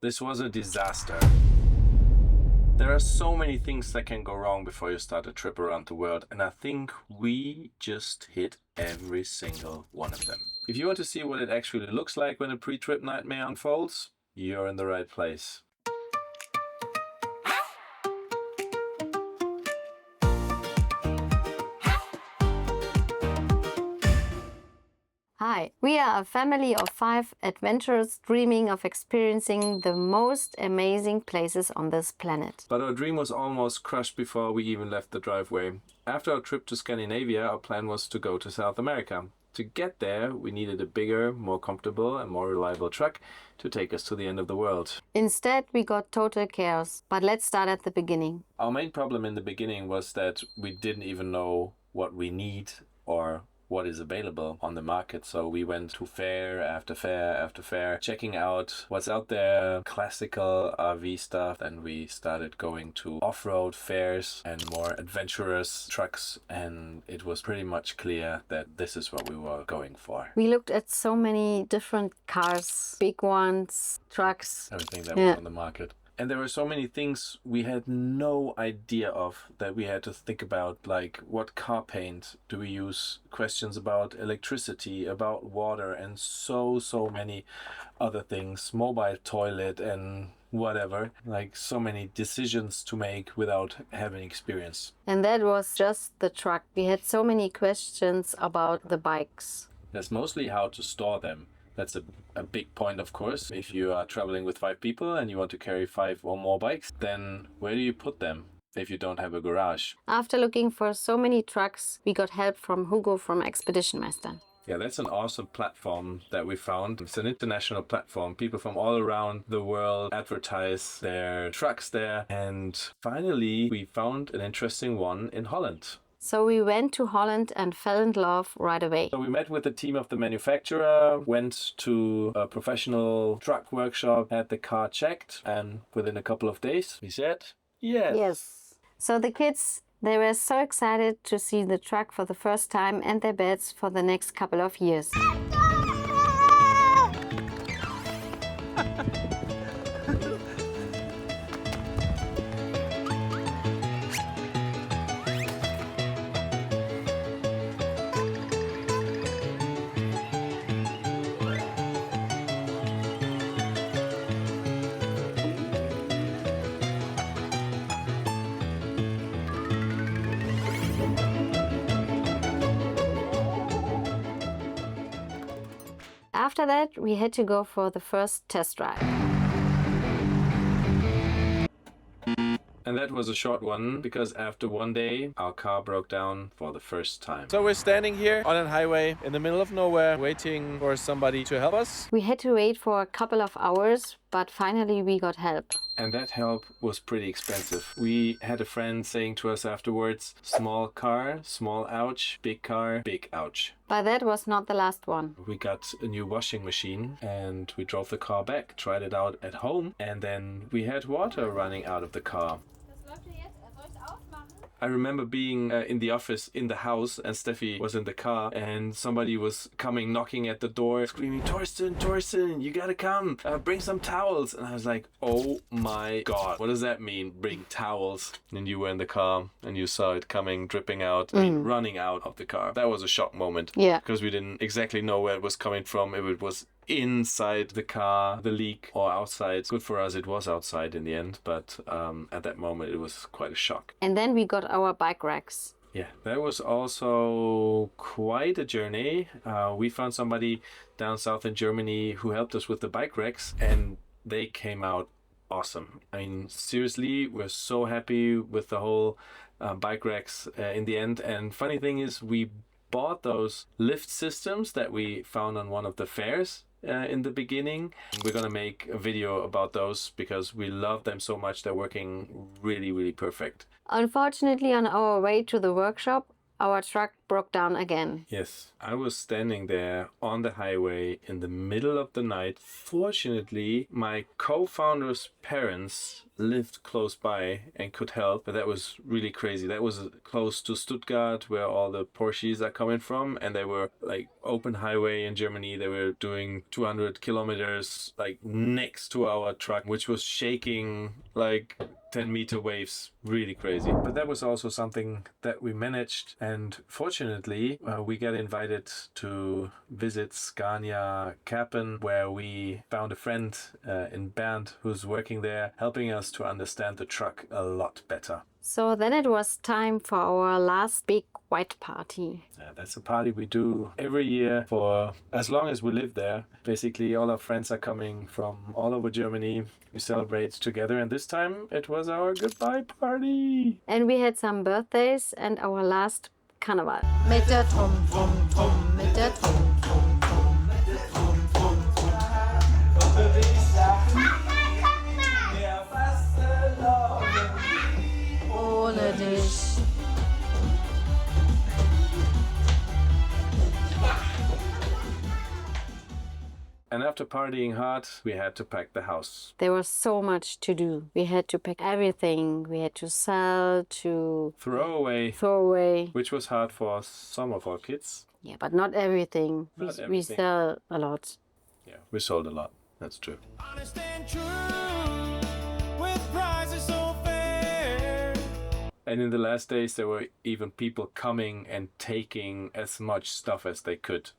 This was a disaster. There are so many things that can go wrong before you start a trip around the world, and I think we just hit every single one of them. If you want to see what it actually looks like when a pre-trip nightmare unfolds, you're in the right place. Hi, we are a family of 5 adventurers dreaming of experiencing the most amazing places on this planet. But our dream was almost crushed before we even left the driveway. After our trip to Scandinavia, our plan was to go to South America. To get there, we needed a bigger, more comfortable and more reliable truck to take us to the end of the world. Instead, we got total chaos. But let's start at the beginning. Our main problem in the beginning was that we didn't even know what we need or what is available on the market. So we went to fair after fair after fair, checking out what's out there, classical RV stuff. And we started going to off-road fairs and more adventurous trucks. And it was pretty much clear that this is what we were going for. We looked at so many different cars, big ones, trucks. Everything that was on the market. And there were so many things we had no idea of that we had to think about, like what car paint do we use, questions about electricity, about water, and so many other things, mobile toilet and whatever, like so many decisions to make without having experience. And that was just the truck. We had so many questions about the bikes. That's mostly how to store them. That's a big point, of course. If you are traveling with 5 people and you want to carry 5 or more bikes, then where do you put them if you don't have a garage? After looking for so many trucks, we got help from Hugo from Expedition Meister. Yeah, that's an awesome platform that we found. It's an international platform. People from all around the world advertise their trucks there. And finally, we found an interesting one in Holland. So we went to Holland and fell in love right away. So we met with the team of the manufacturer, went to a professional truck workshop, had the car checked, and within a couple of days we said, yes. So the kids, they were so excited to see the truck for the first time and their beds for the next couple of years. After that, we had to go for the first test drive. And that was a short one because after one day, our car broke down for the first time. So we're standing here on a highway in the middle of nowhere, waiting for somebody to help us. We had to wait for a couple of hours, but finally we got help. And that help was pretty expensive. We had a friend saying to us afterwards, small car, small ouch, big car, big ouch. But that was not the last one. We got a new washing machine and we drove the car back, tried it out at home, and then we had water running out of the car. I remember being in the office in the house and Steffi was in the car and somebody was coming knocking at the door screaming, Torsten, you gotta come, bring some towels. And I was like, oh my God, what does that mean, bring towels? And you were in the car and you saw it coming, dripping out, running out of the car. That was a shock moment. Yeah. Because we didn't exactly know where it was coming from, if it was inside the car, the leak, or outside. Good for us, it was outside in the end, but at that moment it was quite a shock. And then we got our bike racks. Yeah, that was also quite a journey. We found somebody down south in Germany who helped us with the bike racks, and they came out awesome. I mean, seriously, we're so happy with the whole bike racks in the end. And funny thing is, we bought those lift systems that we found on one of the fairs in the beginning. We're gonna make a video about those because we love them so much. They're working really perfect. Unfortunately, on our way to the workshop, our truck broke down again. Yes, I was standing there on the highway in the middle of the night. Fortunately, my co-founder's parents lived close by and could help, but that was really crazy. That was close to Stuttgart, where all the Porsches are coming from, and they were like open highway in Germany. They were doing 200 kilometers like next to our truck, which was shaking like 10-meter waves, really crazy. But that was also something that we managed, and fortunately we got invited to visit Scania Kerpen, where we found a friend in Bern who's working there, helping us to understand the truck a lot better. So then it was time for our last big white party. That's a party we do every year for as long as we live there. Basically, all our friends are coming from all over Germany. We celebrate together, and this time it was our goodbye party. And we had some birthdays and our last Karneval. Mit der Tom, Tom, Tom, mit der Tom, Tom, Tom, mit der Tom, Tom, Tom. Ohne dich. And after partying hard, we had to pack the house. There was so much to do. We had to pack everything. We had to sell, to Throw away, throw away. which was hard for some of our kids. Yeah, but not everything. Not We everything. sell a lot. Yeah, we sold a lot. That's true. Honest and true, with prices so fair. And in the last days, there were even people coming and taking as much stuff as they could.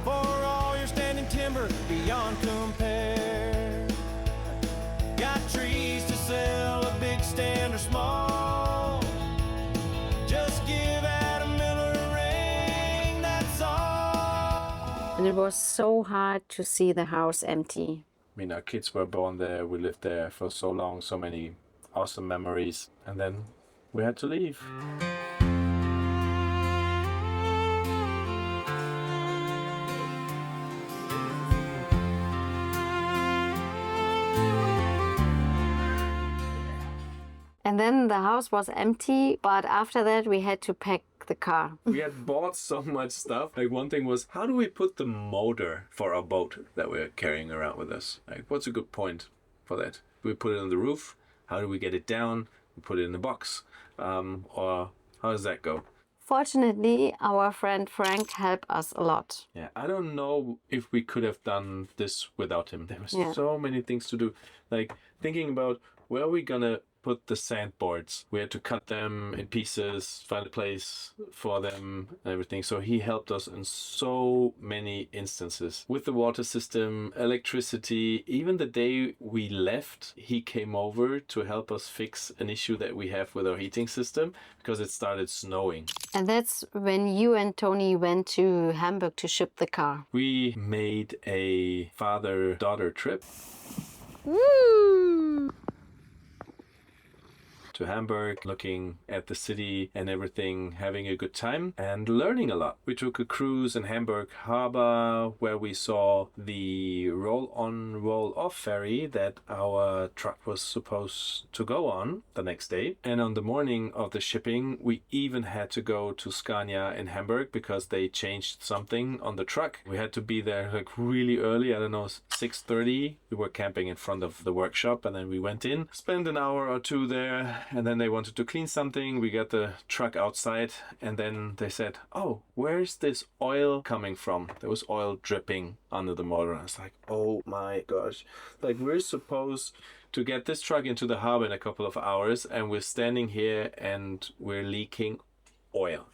For all your standing timber beyond compare. Got trees to sell, a big stand or small. Just give Adam Miller a ring, that's all. And it was so hard to see the house empty. I mean, our kids were born there. We lived there for so long, so many awesome memories. And then we had to leave. And then the house was empty, but after that we had to pack the car. We had bought so much stuff. Like, one thing was, how do we put the motor for our boat that we're carrying around with us? Like, what's a good point for that? We put it on the roof. How do we get it down? We put it in the box. Or how does that go? Fortunately, our friend Frank helped us a lot. Yeah, I don't know if we could have done this without him. There were so many things to do. Like, thinking about where are we gonna put the sandboards. We had to cut them in pieces, find a place for them and everything. So he helped us in so many instances. With the water system, electricity, even the day we left, he came over to help us fix an issue that we have with our heating system because it started snowing. And that's when you and Tony went to Hamburg to ship the car. We made a father-daughter trip Woo! to Hamburg, looking at the city and everything, having a good time and learning a lot. We took a cruise in Hamburg Harbor where we saw the roll-on, roll-off ferry that our truck was supposed to go on the next day. And on the morning of the shipping, we even had to go to Scania in Hamburg because they changed something on the truck. We had to be there like really early, I don't know, 6:30. We were camping in front of the workshop and then we went in, spent an hour or two there, and then they wanted to clean something. We got the truck outside and then they said, oh, where's this oil coming from? There was oil dripping under the motor. I was like, oh my gosh. Like, we're supposed to get this truck into the harbor in a couple of hours and we're standing here and we're leaking oil.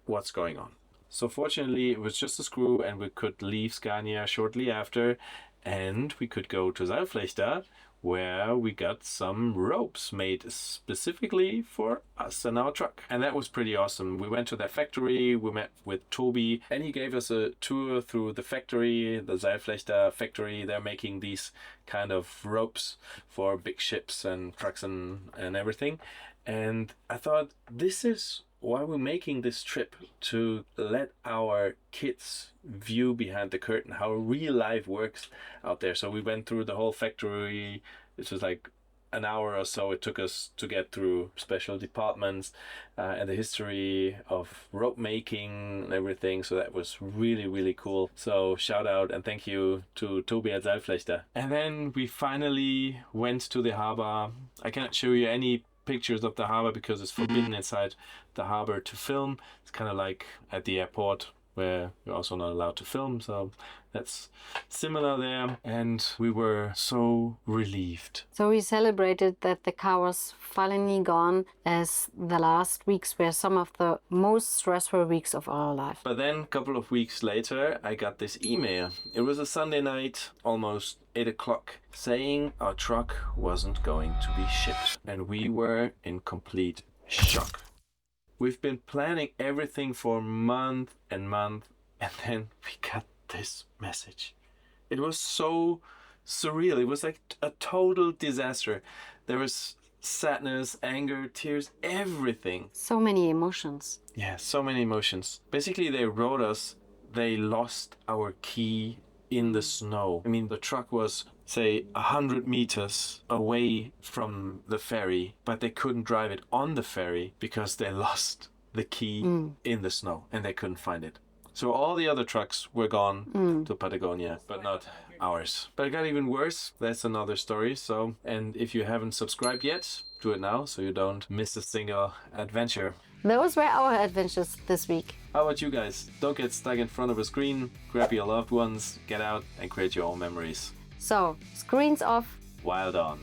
What's going on? So fortunately, it was just a screw and we could leave Scania shortly after and we could go to Seilflechter, where we got some ropes made specifically for us and our truck. And that was pretty awesome. We went to their factory, we met with Toby, and he gave us a tour through the factory, the Seilflechter factory. They're making these kind of ropes for big ships and trucks and everything. And I thought, this is why we're making this trip, to let our kids view behind the curtain how real life works out there. So we went through the whole factory. This was like an hour or so it took us to get through special departments and the history of rope making and everything. So that was really, really cool. So shout out and thank you to Tobias Seilflechter. And then we finally went to the harbor. I cannot show you any pictures of the harbor because it's forbidden inside the harbor to film. It's kind of like at the airport where you're also not allowed to film, so that's similar there. And we were so relieved. So we celebrated that the car was finally gone, as the last weeks were some of the most stressful weeks of our life. But then a couple of weeks later I got this email. It was a Sunday night, almost 8 o'clock, saying our truck wasn't going to be shipped, and we were in complete shock. We've been planning everything for month, and then we got this message. It was so surreal. It was like a total disaster. There was sadness, anger, tears, everything. So many emotions. Yeah, so many emotions. Basically, they wrote us they lost our key in the snow. I mean, the truck was, say, 100 meters away from the ferry, but they couldn't drive it on the ferry because they lost the key in the snow and they couldn't find it. So all the other trucks were gone to Patagonia, but not ours. But it got even worse. That's another story. So, and if you haven't subscribed yet, do it now so you don't miss a single adventure. Those were our adventures this week. How about you guys? Don't get stuck in front of a screen. Grab your loved ones, get out and create your own memories. So, screens off. Wild on.